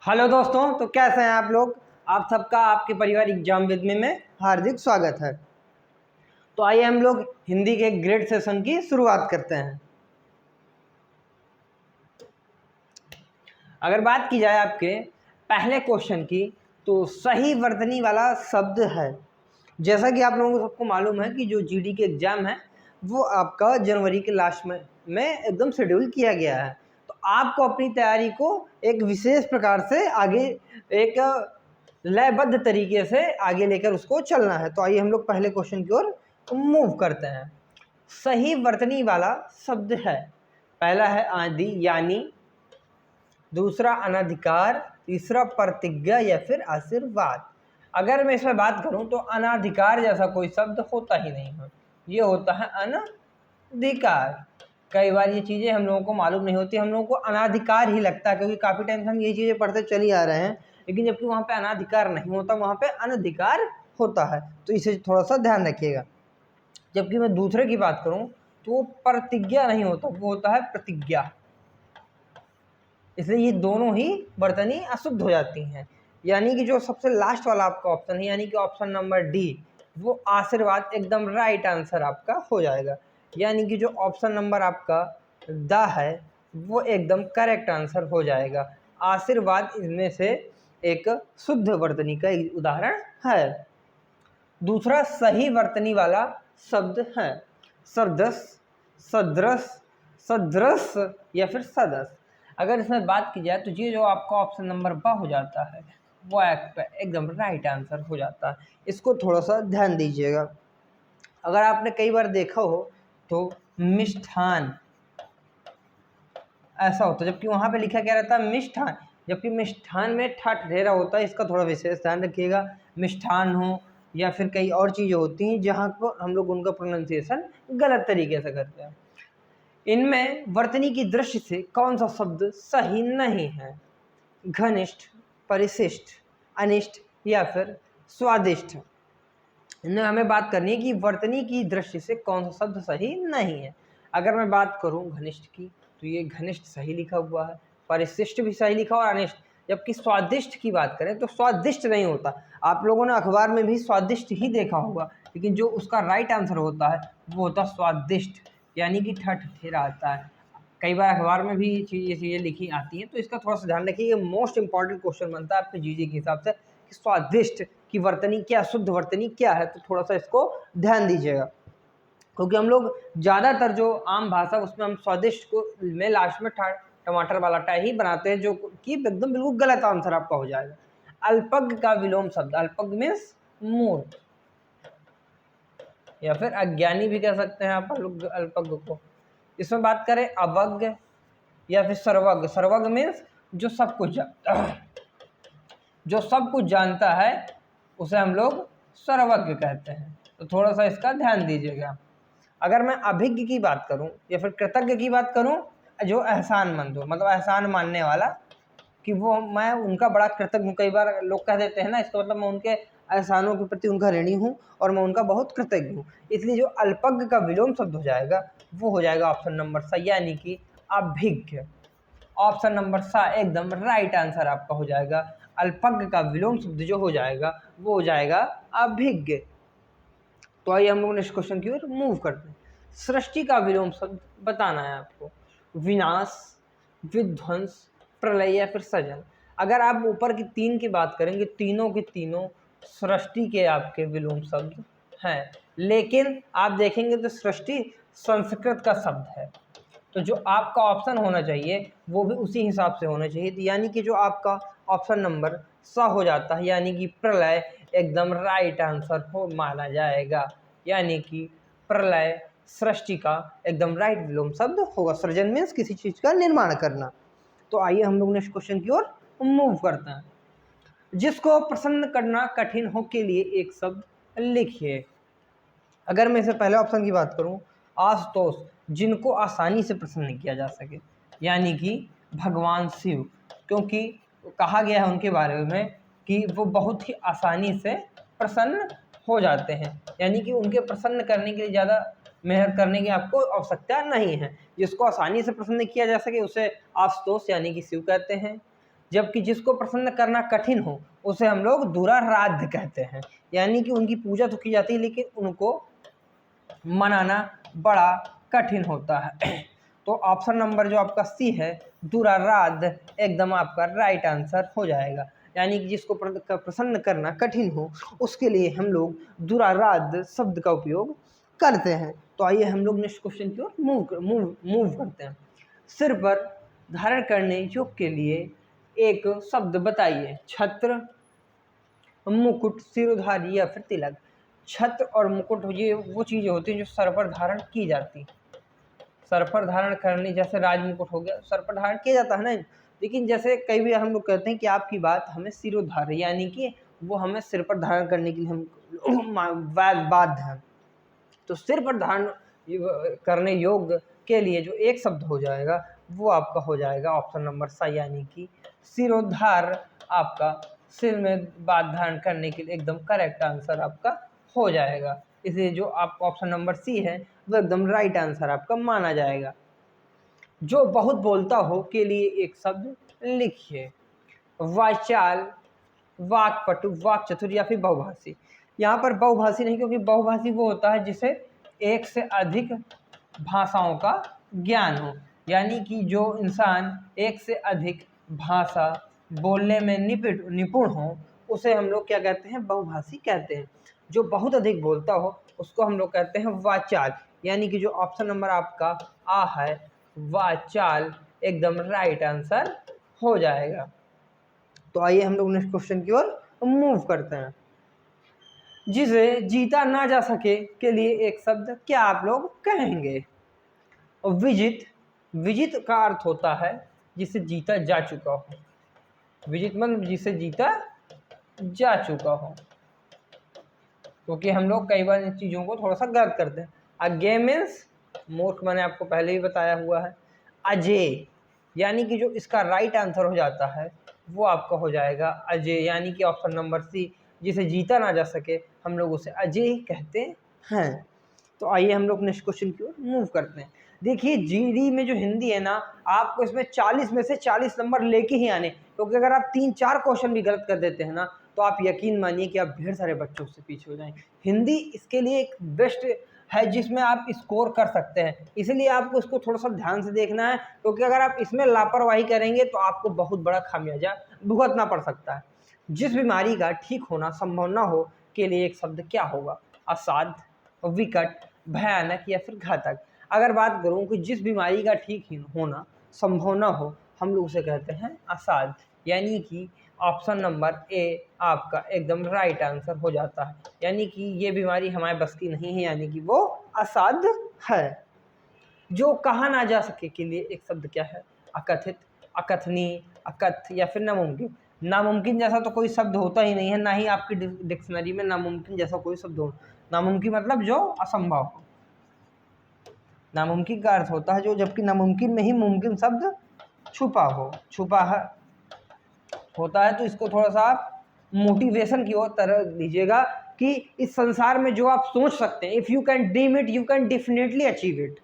Hello दोस्तों, तो कैसे हैं आप लोग। आप सबका आपके परिवार एग्जाम विद में हार्दिक स्वागत है। तो आइए हम लोग हिंदी के ग्रेड सेशन की शुरुआत करते हैं। अगर बात की जाए आपके पहले क्वेश्चन की, तो सही वर्तनी वाला शब्द है। जैसा कि आप लोगों को सबको मालूम है कि जो जीडी के एग्जाम है वो आपका जनवरी के लास्ट में एकदम शेड्यूल किया गया है। तो आपको अपनी तैयारी को एक विशेष प्रकार से आगे एक लयबद्ध तरीके से आगे लेकर उसको चलना है। तो आइए हम लोग पहले क्वेश्चन की ओर मूव करते हैं। सही वर्तनी वाला शब्द है, पहला है आदि यानी, दूसरा अनाधिकार, तीसरा प्रतिज्ञा या फिर आशीर्वाद। अगर मैं इसमें बात करूं तो अनाधिकार जैसा कोई शब्द होता ही नहीं है, ये होता है अनाधिकार। कई बार ये चीज़ें हम लोगों को मालूम नहीं होती, हम लोगों को अनाधिकार ही लगता है क्योंकि काफ़ी टाइम से हम ये चीज़ें पढ़ते चली आ रहे हैं, लेकिन जबकि वहाँ पे अनाधिकार नहीं होता, वहाँ पे अनधिकार होता है। तो इसे थोड़ा सा ध्यान रखिएगा। जबकि मैं दूसरे की बात करूँ तो वो प्रतिज्ञा नहीं होता, वो होता है प्रतिज्ञा। इसलिए ये दोनों ही वर्तनी अशुद्ध हो जाती हैं। यानी कि जो सबसे लास्ट वाला आपका ऑप्शन है, यानी कि ऑप्शन नंबर डी, वो आशीर्वाद एकदम राइट आंसर आपका हो जाएगा। यानी कि जो ऑप्शन नंबर आपका द है वो एकदम करेक्ट आंसर हो जाएगा। आशीर्वाद इनमें से एक शुद्ध वर्तनी का उदाहरण है। दूसरा सही वर्तनी वाला शब्द है सदृश, सदृश, सदृश या फिर सदस्य। अगर इसमें बात की जाए तो ये जो आपका ऑप्शन नंबर ब हो जाता है वो एकदम राइट आंसर हो जाता है। इसको थोड़ा सा ध्यान दीजिएगा। अगर आपने कई बार देखा हो तो मिष्ठान ऐसा होता है, जबकि वहाँ पे लिखा क्या रहता है मिष्ठान, जबकि मिष्ठान में ठा ठहरा होता है। इसका थोड़ा विशेष ध्यान रखिएगा। मिष्ठान हो या फिर कई और चीज़ें होती हैं जहाँ पर हम लोग उनका प्रोनाउंसिएशन गलत तरीके से करते हैं। इनमें वर्तनी की दृष्टि से कौन सा शब्द सही नहीं है? घनिष्ठ, परिशिष्ट, अनिष्ट या फिर स्वादिष्ट। इनमें हमें बात करनी है कि वर्तनी की दृष्टि से कौन सा शब्द सही नहीं है। अगर मैं बात करूं घनिष्ठ की तो ये घनिष्ठ सही लिखा हुआ है, परिशिष्ट भी सही लिखा हुआ, अनिष्ट। जबकि स्वादिष्ट की बात करें तो स्वादिष्ट नहीं होता। आप लोगों ने अखबार में भी स्वादिष्ट ही देखा होगा, लेकिन जो उसका राइट आंसर होता है वो होता स्वादिष्ट, यानी कि ठठ ठेरा आता है। कई बार अखबार में भी ये चीज़ें लिखी आती हैं, तो इसका थोड़ा सा ध्यान रखिए। ये मोस्ट इंपॉर्टेंट क्वेश्चन बनता है आपके जीडी के हिसाब से कि स्वादिष्ट की वर्तनी क्या, शुद्ध वर्तनी क्या है। तो थोड़ा सा इसको ध्यान दीजिएगा, क्योंकि हम लोग ज़्यादातर जो आम भाषा उसमें हम स्वादिष्ट को में लास्ट में टमाटर वाला टाई ही बनाते हैं, जो कि एकदम बिल्कुल गलत आंसर आपका हो जाएगा। अल्पज्ञ का विलोम शब्द, अल्पज्ञ मीन्स मूर्ख या फिर अज्ञानी भी कह सकते हैं आप अल्पज्ञ को। इसमें बात करें अवज्ञ या फिर सर्वज्ञ। सर्वज्ञ मीन्स जो सब कुछ जानता है, जो सब कुछ जानता है उसे हम लोग सर्वज्ञ कहते हैं। तो थोड़ा सा इसका ध्यान दीजिएगा। अगर मैं अभिज्ञ की बात करूं या फिर कृतज्ञ की बात करूं, जो एहसानमंद हो, मतलब एहसान मानने वाला, कि वो मैं उनका बड़ा कृतज्ञ हूँ। कई बार लोग कह देते हैं ना, इसका मतलब मैं उनके एहसानों के प्रति उनका ऋणी हूँ और मैं उनका बहुत कृतज्ञ हूँ। इसलिए जो अल्पज्ञ का विलोम शब्द हो जाएगा वो हो जाएगा ऑप्शन नंबर सा, यानी कि अभिज्ञ। ऑप्शन नंबर सा एकदम राइट आंसर आपका हो जाएगा। अल्पज्ञ का विलोम शब्द जो हो जाएगा वो हो जाएगा अभिज्ञ। तो आइए हम लोग नेक्स्ट क्वेश्चन की ओर मूव करते हैं। सृष्टि का विलोम शब्द बताना है आपको। विनाश, विध्वंस, प्रलय या फिर सृजन। अगर आप ऊपर की तीन की बात करेंगे, तीनों के तीनों सृष्टि के आपके विलोम शब्द हैं, लेकिन आप देखेंगे तो सृष्टि संस्कृत का शब्द है। तो जो आपका ऑप्शन होना चाहिए वो भी उसी हिसाब से होना चाहिए। तो यानी कि जो आपका ऑप्शन नंबर सा हो जाता है, यानी कि प्रलय एकदम राइट आंसर हो माना जाएगा। यानी कि प्रलय सृष्टि का एकदम राइट विलोम शब्द होगा। सृजन मीन्स किसी चीज का निर्माण करना। तो आइए हम लोग नेक्स्ट क्वेश्चन की ओर मूव करते हैं। जिसको प्रसन्न करना कठिन हो के लिए एक शब्द लिखिए। अगर मैं इसे पहले ऑप्शन की बात करूं, आशुतोष, जिनको आसानी से प्रसन्न किया जा सके, यानी कि भगवान शिव, क्योंकि कहा गया है उनके बारे में कि वो बहुत ही आसानी से प्रसन्न हो जाते हैं। यानी कि उनके प्रसन्न करने के लिए ज़्यादा मेहनत करने की आपको आवश्यकता नहीं है। जिसको आसानी से प्रसन्न किया जा सके उसे आशुतोष यानी कि शिव कहते हैं। जबकि जिसको प्रसन्न करना कठिन हो उसे हम लोग दुराराध्य कहते हैं, यानी कि उनकी पूजा तो की जाती है लेकिन उनको मनाना बड़ा कठिन होता है। तो ऑप्शन नंबर जो आपका सी है दुराराध्य एकदम आपका राइट आंसर हो जाएगा, यानी कि जिसको प्रसन्न करना कठिन हो उसके लिए हम लोग दुराराध्य शब्द का उपयोग करते हैं। तो आइए हम लोग नेक्स्ट क्वेश्चन की ओर मूव करते हैं। सिर पर धारण करने योग्य के लिए एक शब्द बताइए। छत्र, मुकुट, सिरोधारी या फिर तिलक। छत्र और मुकुट ये वो चीज़ें होती हैं जो सर पर धारण की जाती, सर पर धारण करने, जैसे राजमुकुट हो गया सर पर धारण किया जाता है ना, लेकिन जैसे कई भी हम लोग कहते हैं कि आपकी बात हमें सिरोधार्य, यानी कि वो हमें सिर पर धारण करने के लिए हम बाध्य हैं। तो सिर पर धारण करने योग्य के लिए जो एक शब्द हो जाएगा वो आपका हो जाएगा ऑप्शन नंबर सी, यानी कि सिरोधार आपका सिर में बात धारण करने के लिए एकदम करेक्ट आंसर आपका हो जाएगा। इसलिए जो आप ऑप्शन नंबर सी है वो एकदम राइट आंसर आपका माना जाएगा। जो बहुत बोलता हो के लिए एक शब्द लिखिए। वाचाल, वाक्पटु, वाक्चतुर या फिर बहुभाषी। यहाँ पर बहुभाषी नहीं, क्योंकि बहुभाषी वो होता है जिसे एक से अधिक भाषाओं का ज्ञान हो, यानी कि जो इंसान एक से अधिक भाषा बोलने में निपुण हो उसे हम लोग क्या कहते हैं, बहुभाषी कहते हैं। जो बहुत अधिक बोलता हो उसको हम लोग कहते हैं वाचाल, यानी कि जो ऑप्शन नंबर आपका आ है वाचाल एकदम राइट आंसर हो जाएगा। तो आइए हम लोग नेक्स्ट क्वेश्चन की ओर मूव करते हैं। जिसे जीता ना जा सके के लिए एक शब्द क्या आप लोग कहेंगे। विजित, विजित का अर्थ होता है जिसे जीता जा चुका हो। विजित मतलब जिसे जीता जा चुका हो, क्योंकि हम लोग कई बार इन चीज़ों को थोड़ा सा गलत करते हैं। अगे मीन्स मूर्ख, मैंने आपको पहले ही बताया हुआ है। अजय, यानी कि जो इसका राइट आंसर हो जाता है वो आपका हो जाएगा अजय, यानी कि ऑप्शन नंबर सी, जिसे जीता ना जा सके हम लोग उसे अजय कहते हैं। तो आइए हम लोग नेक्स्ट क्वेश्चन की ओर मूव करते हैं। देखिए जीडी में जो हिंदी है ना, आपको इसमें 40 में से 40 नंबर लेके ही आने, क्योंकि अगर आप 3-4 क्वेश्चन भी गलत कर देते हैं ना तो आप यकीन मानिए कि आप ढेर सारे बच्चों से पीछे हो जाएंगे। हिंदी इसके लिए एक बेस्ट है जिसमें आप स्कोर कर सकते हैं, इसलिए आपको इसको थोड़ा सा ध्यान से देखना है, क्योंकि अगर आप इसमें लापरवाही करेंगे तो आपको बहुत बड़ा खामियाजा भुगतना पड़ सकता है। जिस बीमारी का ठीक होना संभव न हो के लिए एक शब्द क्या होगा। असाध्य, विकट, भयानक या फिर घातक। अगर बात करूं कि जिस बीमारी का ठीक होना संभव न हो हम लोग उसे कहते हैं असाध्य, यानी कि ऑप्शन नंबर ए आपका एकदम राइट आंसर हो जाता है, यानी कि ये बीमारी हमारे बस की नहीं है, यानी कि वो असाध्य है। जो कहा ना जा सके के लिए एक शब्द क्या है। अकथित, अकथनीय, अकथ या फिर नामुमकिन। नामुमकिन जैसा तो कोई शब्द होता ही नहीं है, ना ही आपकी डिक्शनरी में नामुमकिन जैसा कोई शब्द हो। नामुमकिन मतलब जो असंभव हो। नामुमकिन का अर्थ होता है जो, जबकि नामुमकिन में ही मुमकिन शब्द छुपा हो, छुपा है होता है। तो इसको थोड़ा सा आप मोटिवेशन की ओर तरह लीजिएगा कि इस संसार में जो आप सोच सकते हैं, if you can dream it you can definitely achieve it.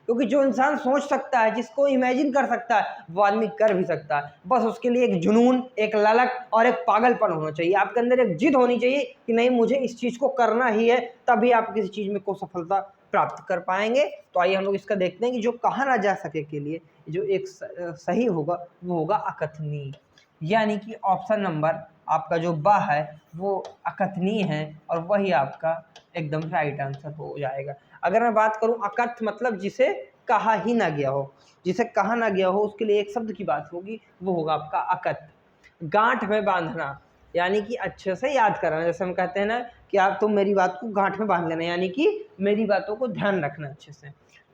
क्योंकि जो इंसान सोच सकता है, जिसको इमेजिन कर सकता है, वो आदमी कर भी सकता है। बस उसके लिए एक जुनून, एक ललक और एक पागलपन होना चाहिए। आपके अंदर एक जिद होनी चाहिए कि नहीं मुझे इस चीज़ को करना ही है, तभी आप किसी चीज़ में को सफलता प्राप्त कर पाएंगे। तो आइए हम लोग इसका देखते हैं कि जो कहा ना जा सके के लिए जो एक सही होगा वो होगा अकथनीय, यानी कि ऑप्शन नंबर आपका जो बा है वो अकथनीय है और वही आपका एकदम राइट आंसर हो जाएगा। अगर मैं बात करूं अकथ मतलब जिसे कहा ही ना गया हो, जिसे कहा ना गया हो उसके लिए एक शब्द की बात होगी, वो होगा आपका अकथ। गांठ में बांधना, यानी कि अच्छे से याद करना। जैसे हम कहते हैं ना कि आप तुम मेरी बात को गांठ में बांध लेना, यानी कि मेरी बातों को ध्यान रखना अच्छे से।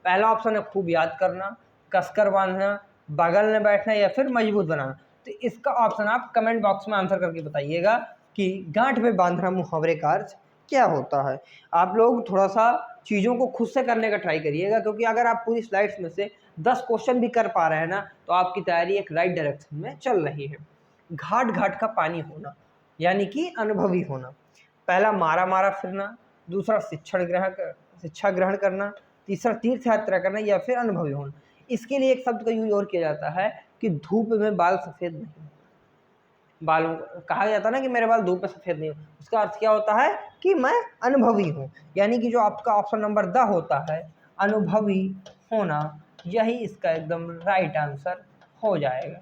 पहला ऑप्शन है खूब याद करना, कसकर बांधना, बगल में बैठना या फिर मजबूत बनाना। तो इसका ऑप्शन आप कमेंट बॉक्स में आंसर करके बताइएगा कि गांठ में बांधना मुहावरे का अर्थ क्या होता है। आप लोग थोड़ा सा चीज़ों को खुद से करने का ट्राई करिएगा, क्योंकि अगर आप पूरी स्लाइड्स में से 10 क्वेश्चन भी कर पा रहे हैं ना तो आपकी तैयारी एक राइट डायरेक्शन में चल रही है। घाट घाट का पानी होना, यानी कि अनुभवी होना। पहला मारा मारा फिरना, दूसरा शिक्षा ग्रहण करना, तीसरा तीर्थ यात्रा करना या फिर अनुभवी होना। इसके लिए एक शब्द का यूज और किया जाता है कि धूप में बाल सफ़ेद नहीं। बालों, कहा जाता है ना कि मेरे बाल धूप में सफ़ेद नहीं हो, उसका अर्थ क्या होता है कि मैं अनुभवी हूँ। यानी कि जो आपका ऑप्शन नंबर द होता है, अनुभवी होना, यही इसका एकदम राइट आंसर हो जाएगा।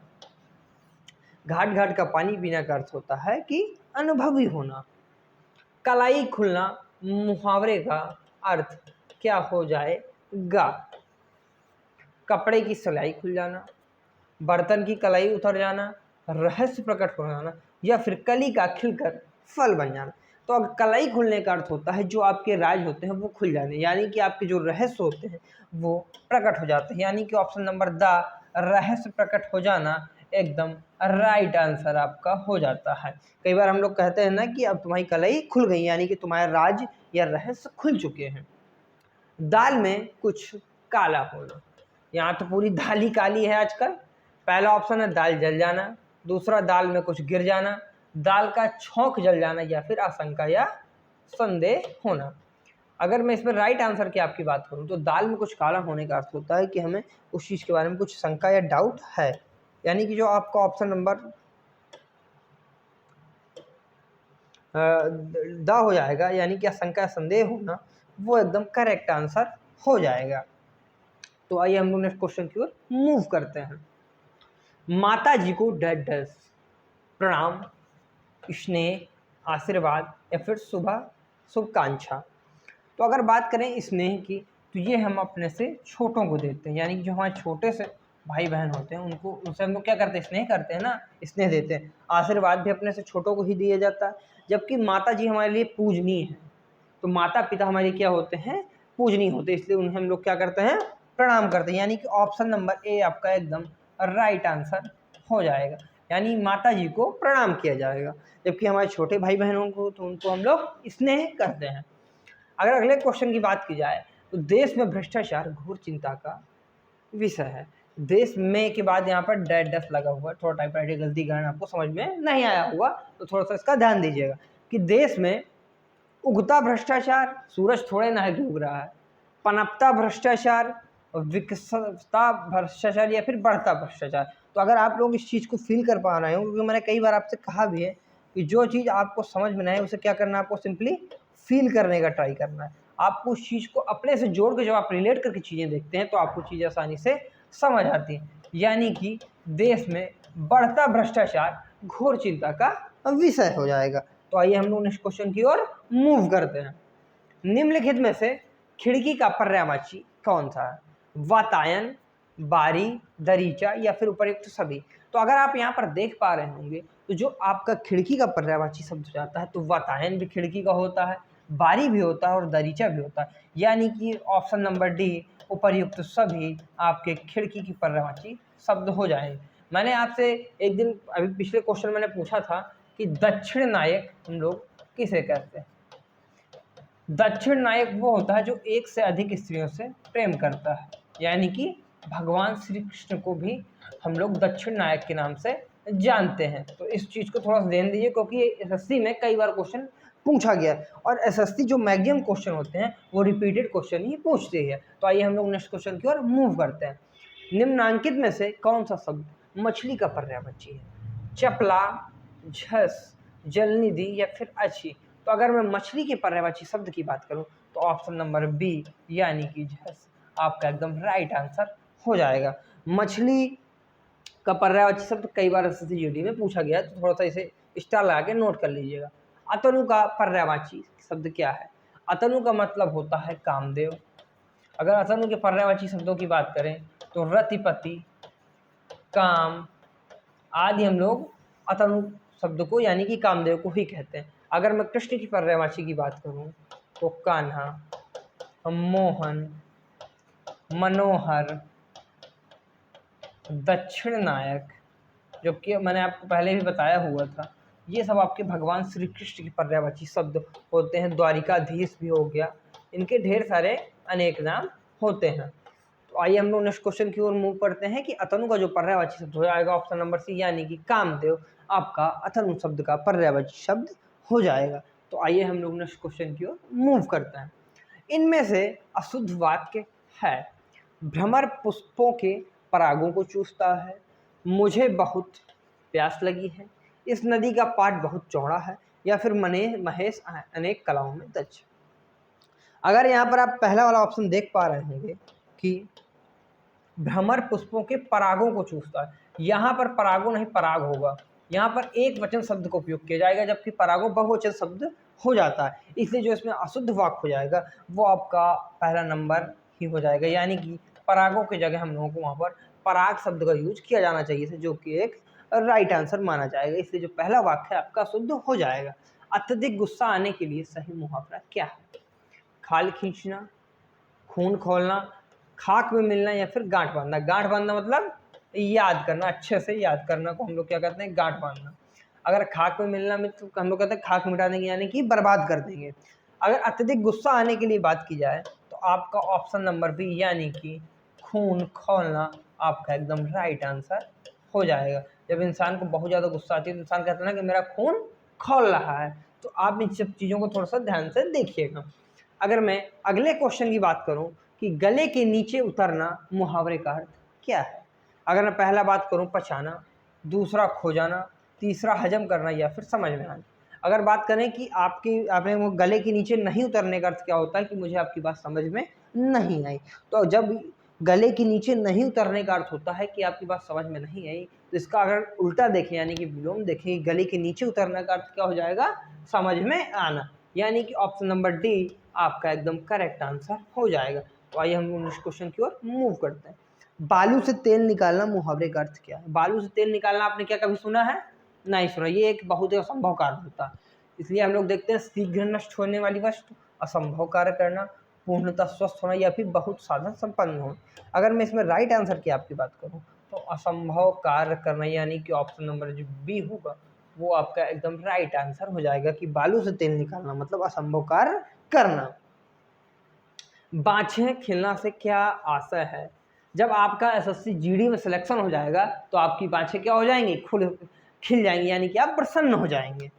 घाट घाट का पानी पीने का अर्थ होता है कि अनुभवी होना। कलाई खुलना मुहावरे का अर्थ क्या हो जाएगा? कपड़े की सिलाई खुल जाना, बर्तन की कलाई उतर जाना, रहस्य प्रकट हो जाना, या फिर कली का खिलकर फल बन जाना। तो अब कलाई खुलने का अर्थ होता है जो आपके राज होते हैं वो खुल जाने, यानी कि आपके जो रहस्य होते हैं वो प्रकट हो जाते हैं। यानी कि ऑप्शन नंबर द, रहस्य प्रकट हो जाना, एकदम राइट आंसर आपका हो जाता है। कई बार हम लोग कहते हैं ना कि अब तुम्हारी कलाई खुल गई, यानी कि तुम्हारे राज या रहस्य खुल चुके हैं। दाल में कुछ काला होना, यहाँ तो पूरी दाल ही काली है आजकल। पहला ऑप्शन है दाल जल जाना, दूसरा दाल में कुछ गिर जाना, दाल का छौंक जल जाना, या फिर आशंका या संदेह होना। अगर मैं इसमें राइट आंसर की आपकी बात करूं तो दाल में कुछ काला होने का अर्थ होता है कि हमें उस चीज़ के बारे में कुछ शंका या डाउट है। यानी कि जो आपका ऑप्शन नंबर द हो जाएगा, यानी कि आशंका या संदेह होना, वो एकदम करेक्ट आंसर हो जाएगा। तो आइए हम लोग नेक्स्ट क्वेश्चन की ओर मूव करते हैं। माता जी को डस डस प्रणाम, स्नेह, आशीर्वाद, या फिर शुभकांक्षा। तो अगर बात करें स्नेह की, तो ये हम अपने से छोटों को देते हैं, यानी कि जो हमारे छोटे से भाई बहन होते हैं उनको, उनसे हम लोग क्या करते हैं, स्नेह करते हैं ना, स्नेह देते हैं। आशीर्वाद भी अपने से छोटों को ही दिया जाता है। जबकि माता जी हमारे लिए पूजनीय है, तो माता पिता हमारे क्या होते हैं, पूजनीय होते हैं, इसलिए उन्हें हम लोग क्या करते हैं, प्रणाम करते हैं। यानी कि ऑप्शन नंबर ए आपका एकदम राइट आंसर हो जाएगा, यानी माता जी को प्रणाम किया जाएगा। जबकि हमारे छोटे भाई बहनों को तो उनको हम लोग स्नेह करते हैं। अगर अगले क्वेश्चन की बात की जाए तो देश में भ्रष्टाचार घोर चिंता का विषय है। देश में के बाद यहाँ पर डैश डैश लगा हुआ है, थोड़ा टाइपराइटर गलती कारण आपको समझ में नहीं आया होगा, तो थोड़ा सा इसका ध्यान दीजिएगा कि देश में उगता भ्रष्टाचार, सूरज थोड़े ना है कि उग रहा है, पनपता भ्रष्टाचार, विकसता भ्रष्टाचार, या फिर बढ़ता भ्रष्टाचार। तो अगर आप लोग इस चीज़ को फील कर पा रहे हो, क्योंकि मैंने कई बार आपसे कहा भी है कि जो चीज़ आपको समझ में नहीं है उसे क्या करना है, आपको सिंपली फील करने का ट्राई करना है। आपको उस चीज़ को अपने से जोड़ के जब आप रिलेट करके चीज़ें देखते हैं तो आपको चीज़ें आसानी से समझ आती हैं। यानी कि देश में बढ़ता भ्रष्टाचार घोर चिंता का विषय हो जाएगा। तो आइए हम लोग नेक्स्ट क्वेश्चन की ओर मूव करते हैं। निम्नलिखित में से खिड़की का पर्यायवाची कौन सा है? वातायन, बारी, दरीचा, या फिर उपर्युक्त सभी। तो अगर आप यहाँ पर देख पा रहे होंगे तो जो आपका खिड़की का पर्यायवाची शब्द हो जाता है, तो वातायन भी खिड़की का होता है, बारी भी होता है और दरीचा भी होता है। यानी कि ऑप्शन नंबर डी, उपर्युक्त सभी आपके खिड़की की पर्यायवाची शब्द हो जाएंगे। मैंने आपसे एक दिन अभी पिछले क्वेश्चन मैंने पूछा था कि दक्षिण नायक हम लोग किसे कहते हैं? दक्षिण नायक वो होता है जो एक से अधिक स्त्रियों से प्रेम करता है, यानी कि भगवान श्री कृष्ण को भी हम लोग दक्षिण नायक के नाम से जानते हैं। तो इस चीज़ को थोड़ा सा ध्यान दीजिए, क्योंकि एसएससी में कई बार क्वेश्चन पूछा गया है, और एसएससी जो मैक्सिमम क्वेश्चन होते हैं वो रिपीटेड क्वेश्चन ही पूछते हैं। तो आइए हम लोग नेक्स्ट क्वेश्चन की ओर मूव करते हैं। निम्नांकित में से कौन सा शब्द मछली का पर्यायवाची है? चपला, झस, जलनिधि, या फिर अच्छी। तो अगर मैं मछली के पर्यायवाची शब्द की बात करूं तो ऑप्शन नंबर बी, यानी कि झस, आपका एकदम राइट आंसर हो जाएगा। मछली का पर्यायवाची शब्द कई बार एसएससी जीडी में पूछा गया है, तो थोड़ा सा इसे स्टार लगा के नोट कर लीजिएगा। अतनु का पर्यायवाची शब्द क्या है? अतनु का मतलब होता है कामदेव। अगर अतनु के पर्यायवाची शब्दों की बात करें तो रतिपति, काम आदि हम लोग अतनु शब्द को यानी कि कामदेव को ही कहते हैं। अगर मैं कृष्ण की पर्यायवाची की बात करूं तो कान्हा, मोहन, मनोहर, दक्षिण नायक, जो कि मैंने आपको पहले भी बताया हुआ था, ये सब आपके भगवान श्री कृष्ण के पर्यायवाची शब्द होते हैं। द्वारिकाधीश भी हो गया, इनके ढेर सारे अनेक नाम होते हैं। तो आइए हम लोग नेक्स्ट क्वेश्चन की ओर मूव करते हैं कि अतनु का जो पर्यायवाची शब्द हो जाएगा ऑप्शन नंबर सी, यानी कि कामदेव, आपका अतनु शब्द का पर्यायवाची शब्द हो जाएगा। तो आइए हम लोग नेक्स्ट क्वेश्चन की ओर मूव करते हैं। इनमें से अशुद्ध वाक्य है। भ्रमर पुष्पों के परागों को चूसता है, मुझे बहुत प्यास लगी है, इस नदी का पाट बहुत चौड़ा है, या फिर महेश अनेक कलाओं में दक्ष। अगर यहाँ पर आप पहला वाला ऑप्शन देख पा रहे होंगे कि भ्रमर पुष्पों के परागों को चूसता है, यहाँ पर परागों नहीं पराग होगा, यहाँ पर एक वचन शब्द का उपयोग किया जाएगा, जबकि परागों बहुवचन शब्द हो जाता है, इसलिए जो इसमें अशुद्ध वाक्य हो जाएगा वो आपका पहला नंबर ही हो जाएगा, यानी कि परागों की जगह हम लोगों को वहाँ पर पराग शब्द का यूज किया जाना चाहिए था, जो कि एक राइट आंसर माना जाएगा, इसलिए जो पहला वाक्य है आपका शुद्ध हो जाएगा। अत्यधिक गुस्सा आने के लिए सही मुहावरा क्या है? खाल खींचना, खून खोलना, खाक में मिलना, या फिर गांठ बांधना। गांठ बांधना मतलब याद करना, अच्छे से याद करना को हम लोग क्या कहते हैं? गांठ बांधना। अगर खाक में मिलना में तो हम लोग कहते हैं खाक मिटा देंगे, यानी कि बर्बाद कर देंगे। अगर अत्यधिक गुस्सा आने के लिए बात की जाए तो आपका ऑप्शन नंबर बी यानी कि खून खोलना आपका एकदम राइट आंसर हो जाएगा। जब इंसान को बहुत ज़्यादा गुस्सा आती है तो इंसान कहता है ना कि मेरा खून खोल रहा है, तो आप इन सब चीज़ों को थोड़ा सा ध्यान से देखिएगा। अगर मैं अगले क्वेश्चन की बात करूं कि गले के नीचे उतरना मुहावरे का अर्थ क्या है? अगर मैं पहला बात करूं पचाना, दूसरा खो जाना, तीसरा हजम करना, या फिर समझ में आना। अगर बात करें कि आपने वो गले के नीचे नहीं उतरने का अर्थ क्या होता है कि मुझे आपकी बात समझ में नहीं आई, तो जब गले के नीचे नहीं उतरने का अर्थ होता है कि आपकी बात समझ में नहीं आई, तो इसका अगर उल्टा देखें यानी कि विलोम देखें, गले के नीचे उतरने का अर्थ क्या हो जाएगा? समझ में आना, यानी कि ऑप्शन नंबर डी आपका एकदम करेक्ट आंसर हो जाएगा। तो आइए हम नेक्स्ट क्वेश्चन की ओर मूव करते हैं। बालू से तेल निकालना मुहावरे का अर्थ क्या है? बालू से तेल निकालना आपने क्या कभी सुना है? नहीं सुना। ये एक बहुत ही असंभव कार्य होता है, इसलिए हम लोग देखते हैं शीघ्र नष्ट होने वाली वस्तु, असंभव कार्य करना, पूर्णतः स्वस्थ होना, या फिर बहुत साधन संपन्न होना। अगर मैं इसमें राइट आंसर की आपकी बात करूं तो असंभव कार्य करना, यानी कि ऑप्शन नंबर जो बी होगा वो आपका एकदम राइट आंसर हो जाएगा कि बालू से तेल निकालना मतलब असंभव कार्य करना। बाछें खिलना से क्या आशय है? जब आपका एसएससी जीडी में सिलेक्शन हो जाएगा तो आपकी बाछें क्या हो जाएंगी? खिल जाएंगी, यानी कि आप प्रसन्न हो जाएंगे।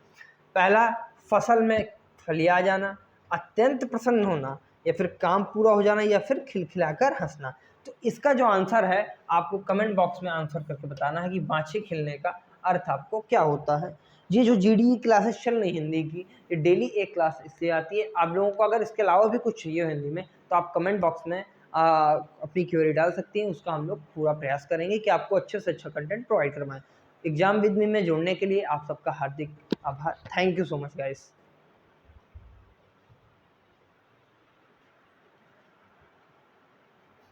पहला, फसल में फलिया जाना, अत्यंत प्रसन्न होना, या फिर काम पूरा हो जाना, या फिर खिलखिलाकर हंसना। तो इसका जो आंसर है आपको कमेंट बॉक्स में आंसर करके बताना है कि बाछें खिलने का अर्थ आपको क्या होता है। ये जो जीडी की क्लासेस चल रही हिंदी की, ये डेली एक क्लास इससे आती है। आप लोगों को अगर इसके अलावा भी कुछ चाहिए हिंदी में तो आप कमेंट बॉक्स में अपनी क्वेरी डाल सकती हैं, उसका हम लोग पूरा प्रयास करेंगे कि आपको अच्छे से अच्छा कंटेंट प्रोवाइड करवाएं। एग्जाम विद मी में जुड़ने के लिए आप सबका हार्दिक आभार। Thank you so much guys.